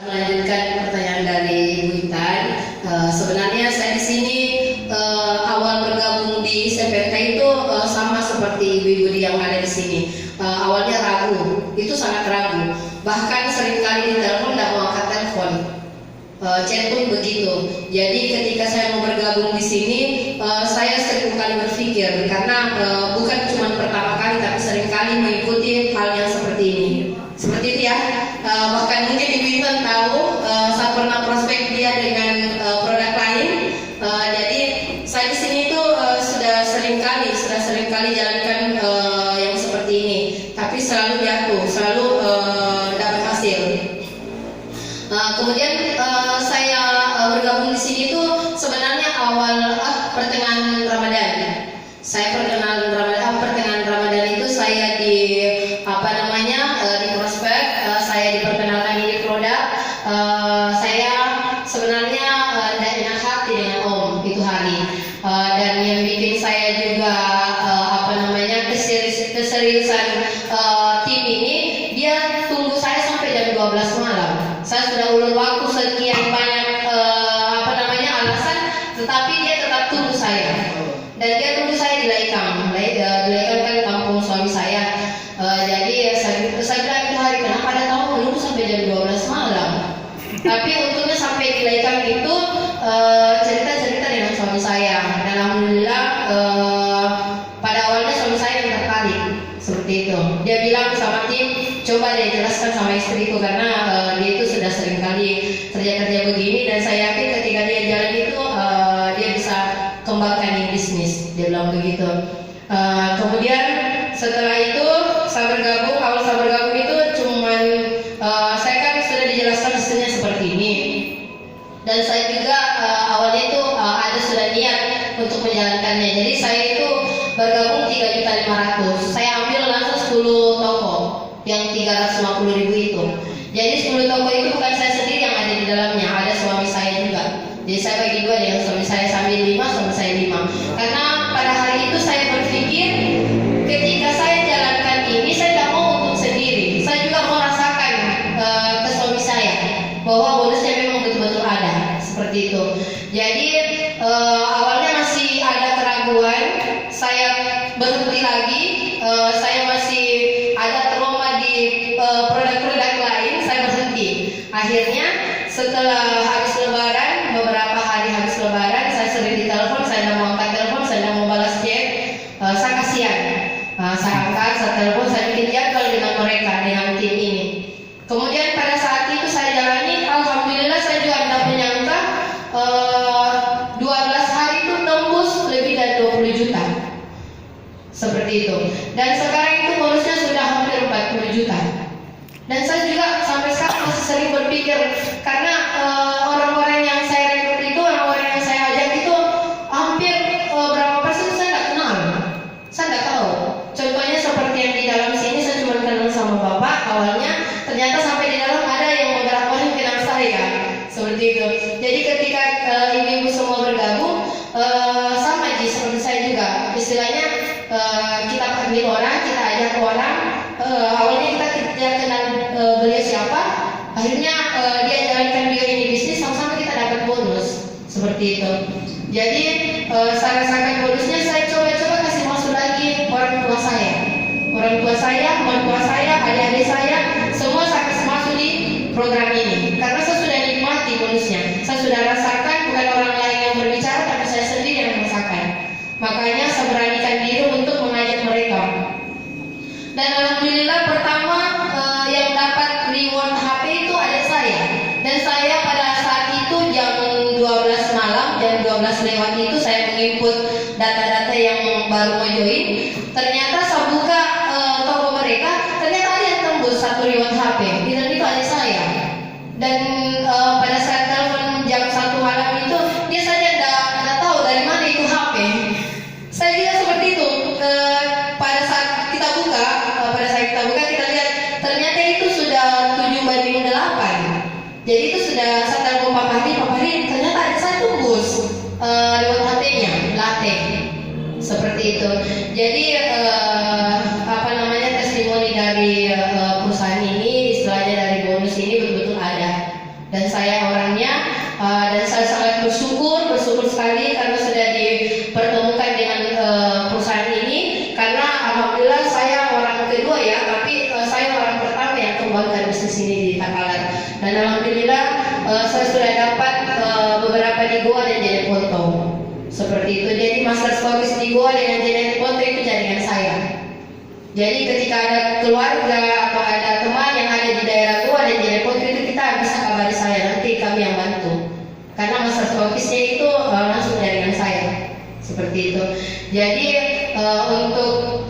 Melanjutkan pertanyaan dari Ibu Intan, sebenarnya saya di sini awal bergabung di CPNK itu sama seperti ibu-ibu yang ada di sini. Awalnya ragu, itu sangat ragu. Bahkan seringkali di telepon tidak mau angkat telepon. Chat pun begitu. Jadi ketika saya mau bergabung di sini, saya sering kali berpikir karena bukan cuma pertama kali, tapi seringkali mengikuti hal yang seperti ini. Seperti itu ya. Bahkan mungkin Ibu Intan tahu, saya pernah prospek dia dengan produk lain. Jadi saya di sini tuh sudah sering kali jalankan yang seperti ini, tapi selalu jatuh, selalu tidak berhasil. Kemudian saya bergabung di sini tuh sebenarnya awal pertengahan Ramadan. Saya pertengahan Ramadan itu saya di di prospek, saya diperkenalkan ini produk. Saya sebenarnya tidak enak hati dengan Om itu hari, dan yang bikin saya juga keseriusan tim ini, dia tunggu saya sampai jam 12 malam. Saya sudah ulur waktu sekian banyak alasan, tetapi dia tetap tunggu saya. Dan dia tunggu saya di Laikam. Laikam kan kampung suami saya. Jadi saya bilang itu hari, kenapa ada tamu menunggu sampai jam 12 malam? Tapi untungnya sampai di Laikam itu cerita-cerita dengan suami saya. Dan alhamdulillah pada awalnya suami saya yang tertarik seperti itu. Dia bilang sama tim, coba deh jelaskan sama istriku karena dia itu sudah sering kali kerja begini, dan saya yakin ketika dia jalan itu dia bisa kembangkan ini bisnis. Dia bilang begitu. Kemudian setelah itu awal saya bergabung itu cuman saya kan sudah dijelaskan sistemnya seperti ini, dan saya juga awalnya itu ada sudah niat untuk menjalankannya. Jadi saya itu bergabung 3.500.000. Saya ambil langsung 10 toko yang 350.000 itu. Jadi 10 toko itu bukan saya sendiri yang ada di dalamnya, ada suami saya juga. Jadi saya bagi dua dengan suami saya, sambil 5, suami saya 5. Karena pada hari itu saya berpikir, ketika saya jalankan ini, saya tidak mau untuk sendiri. Saya juga mau rasakan ke suami saya bahwa bonusnya memang betul-betul ada, seperti itu. Jadi awalnya masih ada keraguan, saya berhenti lagi, saya masih ada trauma di produk-produk lain, saya berhenti. Akhirnya setelah habis lebaran, beberapa hari habis lebaran, saya sering ditelepon, saya tidak mau angkat telepon, saya tidak mau balas chat, saya kasihan. Saya angkat, saya telepon, saya bikin jadwal dengan mereka, dengan tim ini. Kemudian pada saat itu saya jalani, alhamdulillah saya juga tidak menyangka 12 hari itu tembus lebih dari 20 juta. Seperti itu. Dan sekarang itu bonusnya sudah hampir 40 juta. Dan saya juga sampai sekarang masih sering berpikir, karena orang-orang yang saya rekrut itu, orang-orang yang saya ajak itu hampir berapa persen saya tidak kenal. Saya tidak tahu. Contohnya seperti yang di dalam sini, saya cuma kenal sama bapak awalnya, ternyata sampai di dalam ada yang beberapa yang kenal saya. Seperti itu. Jadi ketika ibu-ibu semua bergabung, sama seperti saya juga. Istilahnya kita panggil orang, kita ajak orang. Awalnya kita tidak kenal beliau siapa, akhirnya dia jalankan juga ini bisnis, sama-sama kita dapat bonus seperti itu. Jadi saya rasakan bonusnya, saya coba kasih masuk lagi orang tua saya, mertua saya, adik-adik saya, semua saya kasih masuk di program ini karena saya sudah nikmati bonusnya. Saya sudah rasakan, bukan orang lain yang berbicara, tapi saya sendiri yang merasakan. Makanya saya beranikan diri untuk mengajak mereka. Dan alhamdulillah pertama yang dapat reward HP itu adik saya. Dan saya pada saat itu jam 12 malam, jam 12 lewat itu saya menginput data-data yang baru mau join. Ternyata saya buka toko mereka, ternyata ada yang tembus 1 reward HP. Dan itu adik saya. Dan pada saat telepon jam 1 malam itu, dia saja tidak tahu dari mana itu HP. Saya juga seperti itu. Pada saat kita buka, kita lihat ternyata itu sudah 7/8. Jadi itu sudah saya telepon Pak Fahri, ternyata ada saya tembus reward HP-nya, latte. Seperti itu. Jadi testimoni dari perusahaan ini, istilahnya dari bonus ini betul-betul ada. dan saya orangnya, dan saya sangat bersyukur sekali karena sudah dipertemukan dengan perusahaan ini, karena alhamdulillah saya orang kedua ya, tapi saya orang pertama yang kembangkan bisnis ini di Takalar, dan alhamdulillah saya sudah dapat beberapa di Goa dan Jeneponto seperti itu. Jadi master stokis di Goa dengan Jeneponto itu jaringan saya. Jadi ketika ada keluarga atau ada teman yang ada di daerah Goa dan Jeneponto itu kita bisa kabari saya, nanti kami yang bantu. Karena master stokisnya itu langsung jaringan saya. Seperti itu. Jadi untuk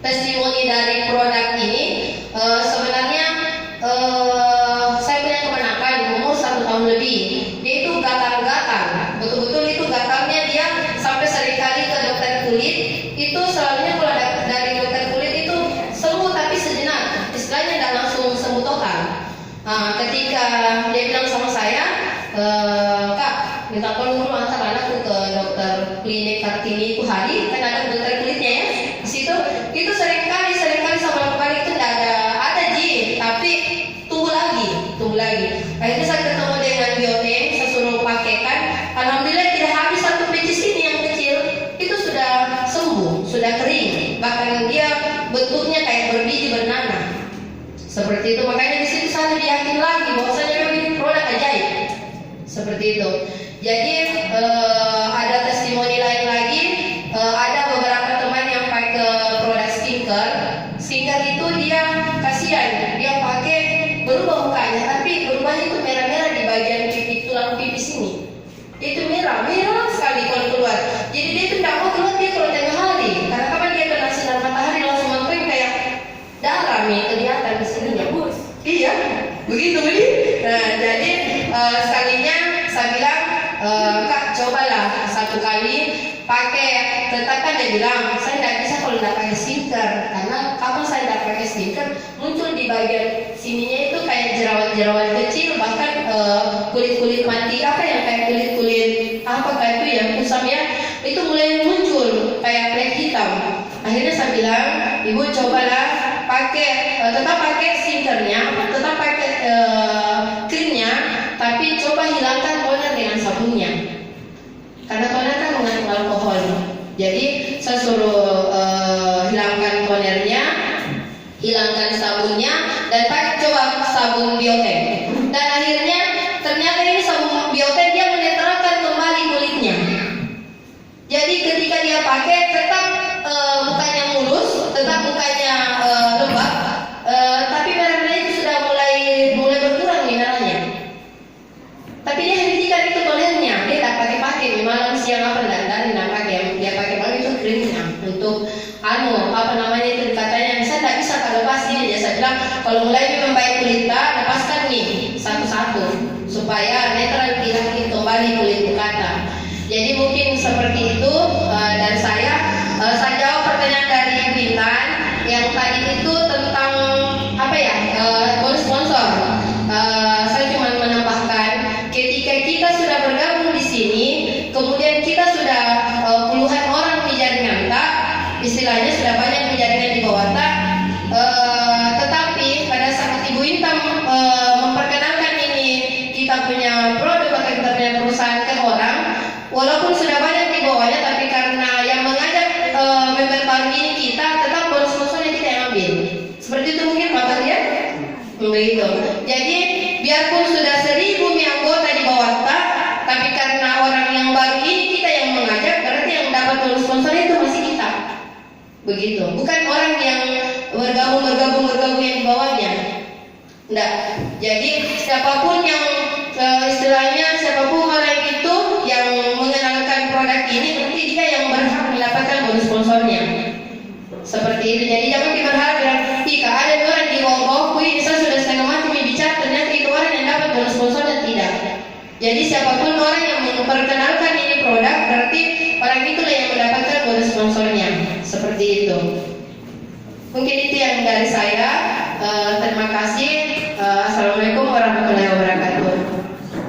testimoni dari produk ini sebenarnya saya punya kemenakan di umur 1 tahun lebih. Dia itu gatal-gatal. Betul-betul itu gatalnya dia sampai seringkali ke dokter kulit. Itu selalunya kalau dari dokter kulit itu sembuh tapi sejenak, istilahnya tidak langsung sembuh total. Ketika dia bilang sama saya, Kak, minta tolong dulu antar anakku ke dokter klinik Kartini itu hari, kan ada dokter kulitnya ya. Di situ itu seringkali sama kali itu tidak ada Ji, tapi tunggu lagi. Akhirnya saya ketemu dengan Bioten, saya suruh pakaikan. Alhamdulillah tidak habis satu biji sini yang kecil itu sudah sembuh, sudah kering, bahkan dia bentuknya kayak berbiji bernanah. Seperti itu, makanya di situ saya yakin lagi bahwasanya memang ini produk ajaib. Seperti itu. Jadi ada testimoni lain lagi, ada beberapa teman yang pakai produk skincare itu dia kasihan, dia pakai berubah mukanya, tapi berubahnya itu merah-merah di bagian pipi, tulang pipi sini. Itu merah sekali kalau keluar. Jadi dia itu tidak mau keluar dia kalau tengah hari, karena kapan dia kena sinar matahari langsung mengkering kayak darah nih kelihatan di sininya. Iya, begitu. Nah, jadi sekalinya saya bilang, Kak, cobalah satu kali pakai. Tetap kan dia bilang, saya tidak bisa kalau tidak pakai skincare, karena kapan saya tidak pakai skincare muncul di bagian sininya itu kayak jerawat-jerawat kecil, bahkan kulit-kulit mati yang kayak kulit itu yang kusam ya, itu mulai muncul kayak flek hitam. Akhirnya saya bilang, Ibu cobalah tetap pakai skincarenya, tetap pakai krimnya, tapi coba hilangkan toner dengan sabunnya, karena toner kan mengandung alkohol. Jadi saya suruh hilangkan tonernya, hilangkan sabunnya, dan pakai coba sabun Bioten. Dan akhirnya ternyata ini sabun Bioten dia menetralkan kembali kulitnya. Jadi ketika dia pakai tetap mukanya mulus, tetap mukanya lembab, tapi merah-merah itu sudah mulai berkurang mineralnya. Tapi dia hentikan itu tonernya, dia tak pakai malam siang dan pakai, dia pakai banget itu krimnya untuk itu katanya saya tidak bisa kalau lepas ini. Saya bilang kalau mulai membaik kulit lepaskan nih satu-satu supaya netral tidak kembali kulit kita. Jadi mungkin seperti itu. Dan saya jawab pertanyaan dari Bintan yang tadi itu tentang bonus sponsor. Saya cuma menambahkan, ketika kita sudah bergabung di sini, kemudian kita sudah puluhan orang di jaringan tak, istilahnya sudah banyak di jaringan di bawah tak, tetapi pada saat Ibu Intan memperkenalkan ini kita punya produk atau kita punya perusahaan ke orang, walaupun sudah banyak di bawahnya, tapi karena yang mengajak member baru ini kita, tetap bonus sponsornya kita yang ambil. Seperti itu mungkin Pak Kalian? Begitu. Jadi biarpun sudah 1000 anggota di bawah tak, tapi karena orang yang baru ini kita yang mengajak, berarti yang dapat bonus sponsor itu masih kita. Begitu. Bukan orang yang bergabung yang di bawahnya. Enggak. Jadi siapapun yang siapapun orang itu yang mengenalkan produk ini, berarti dia yang berhak mendapatkan bonus sponsornya. Seperti itu. Jadi jangan berharap jika ada orang di bawah saya sudah setengah mati bicara, ternyata itu orang yang dapat bonus sponsornya, tidak. Jadi siapapun orang yang memperkenalkan ini produk, berarti orang itulah yang mendapatkan bonus sponsornya. Seperti itu. Mungkin itu yang dari saya. Terima kasih. Assalamualaikum warahmatullahi wabarakatuh.